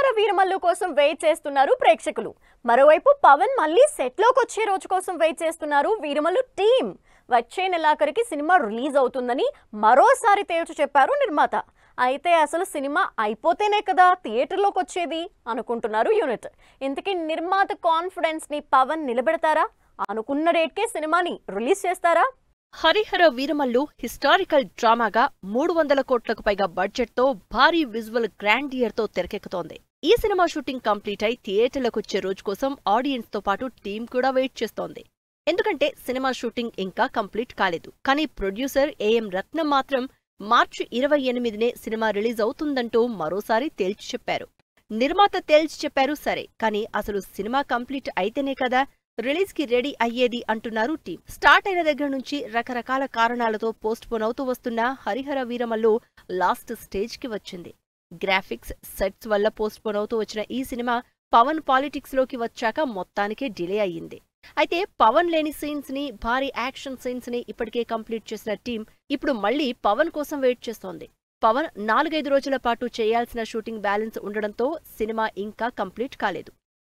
హరిహర వీరమల్లు కోసం వెయిట్ చేస్తున్నారు ప్రేక్షకులు. మరోవైపు పవన్ మళ్ళీ సెట్లోకి వచ్చే రోజు కోసం వెయిట్ చేస్తున్నారు వీరమల్లు టీం. వచ్చే నెలాఖరికి సినిమా రిలీజ్ అవుతుందని మరోసారి తేల్చి చెప్పారు నిర్మాత. అయితే అసలు సినిమా అయిపోతేనే కదా థియేటర్లోకి వచ్చేది అనుకుంటున్నారు యూనిట్. ఇంతకీ నిర్మాత కాన్ఫిడెన్స్ ని పవన్ నిలబెడతారా? అనుకున్న డేట్కే సినిమాని రిలీజ్ చేస్తారా? హరిహర వీరమల్లు హిస్టారికల్ డ్రామాగా 300 కోట్లకు పైగా బడ్జెట్తో భారీ విజువల్ గ్రాండియర్తో తెరకెక్కుతోంది. ఈ సినిమా షూటింగ్ కంప్లీట్ అయి థియేటర్లకొచ్చే రోజు కోసం ఆడియన్స్ తో పాటు టీం కూడా వెయిట్ చేస్తోంది. ఎందుకంటే సినిమా షూటింగ్ ఇంకా కంప్లీట్ కాలేదు. కానీ ప్రొడ్యూసర్ ఏఎం రత్నం మాత్రం మార్చి 28నే సినిమా రిలీజ్ అవుతుందంటూ మరోసారి తేల్చి చెప్పారు. నిర్మాత తేల్చి చెప్పారు సరే, కానీ అసలు సినిమా కంప్లీట్ అయితేనే కదా రిలీజ్ కి రెడీ అయ్యేది అంటున్నారు టీం. స్టార్ట్ అయిన దగ్గర నుంచి రకరకాల కారణాలతో పోస్ట్ పోన్ అవుతూ వస్తున్న హరిహర వీరమల్లు లాస్ట్ స్టేజ్ కి వచ్చింది. గ్రాఫిక్స్, సెట్స్ వల్ల పోస్ట్ పోన్ అవుతూ వచ్చిన ఈ సినిమా పవన్ పాలిటిక్స్ లోకి వచ్చాక మొత్తానికే డిలే అయ్యింది. అయితే పవన్ లేని సీన్స్ ని, భారీ యాక్షన్ సీన్స్ ని ఇప్పటికే కంప్లీట్ చేసిన టీం ఇప్పుడు మళ్లీ పవన్ కోసం వెయిట్ చేస్తోంది. పవన్ 4-5 రోజుల పాటు చేయాల్సిన షూటింగ్ బ్యాలెన్స్ ఉండడంతో సినిమా ఇంకా కంప్లీట్ కాలేదు.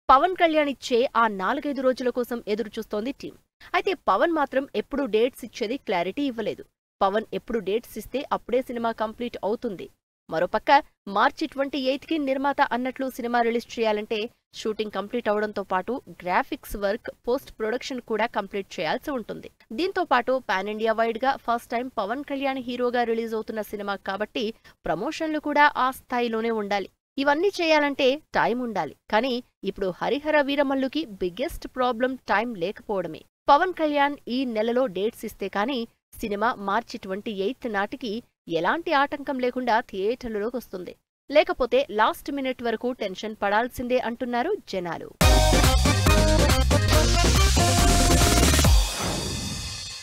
పవన్ కళ్యాణ్ ఇచ్చే ఆ 4-5 రోజుల కోసం ఎదురు చూస్తోంది టీం. అయితే పవన్ మాత్రం ఎప్పుడు డేట్స్ ఇచ్చేది క్లారిటీ ఇవ్వలేదు. పవన్ ఎప్పుడు డేట్స్ ఇస్తే అప్పుడే సినిమా కంప్లీట్ అవుతుంది. మరోపక్క మార్చి 28కి నిర్మాత అన్నట్లు సినిమా రిలీజ్ చేయాలంటే షూటింగ్ కంప్లీట్ అవడంతో పాటు గ్రాఫిక్స్ వర్క్, పోస్ట్ ప్రొడక్షన్ కూడా కంప్లీట్ చేయాల్సి ఉంటుంది. దీంతో పాటు పాన్ ఇండియా వైడ్ గా ఫస్ట్ టైం పవన్ కళ్యాణ్ హీరోగా రిలీజ్ అవుతున్న సినిమా కాబట్టి ప్రమోషన్లు కూడా ఆ స్థాయిలోనే ఉండాలి. ఇవన్నీ చేయాలంటే టైం ఉండాలి. కానీ ఇప్పుడు హరిహర వీరమల్లుకి బిగ్గెస్ట్ ప్రాబ్లం టైం లేకపోవడమే. పవన్ కళ్యాణ్ ఈ నెలలో డేట్స్ ఇస్తే కానీ సినిమా మార్చి 28 నాటికి ఎలాంటి ఆటంకం లేకుండా థియేటర్లలోకి వస్తుంది. లేకపోతే లాస్ట్ మినిట్ వరకు టెన్షన్ పడాల్సిందే అంటున్నారు జనాలు.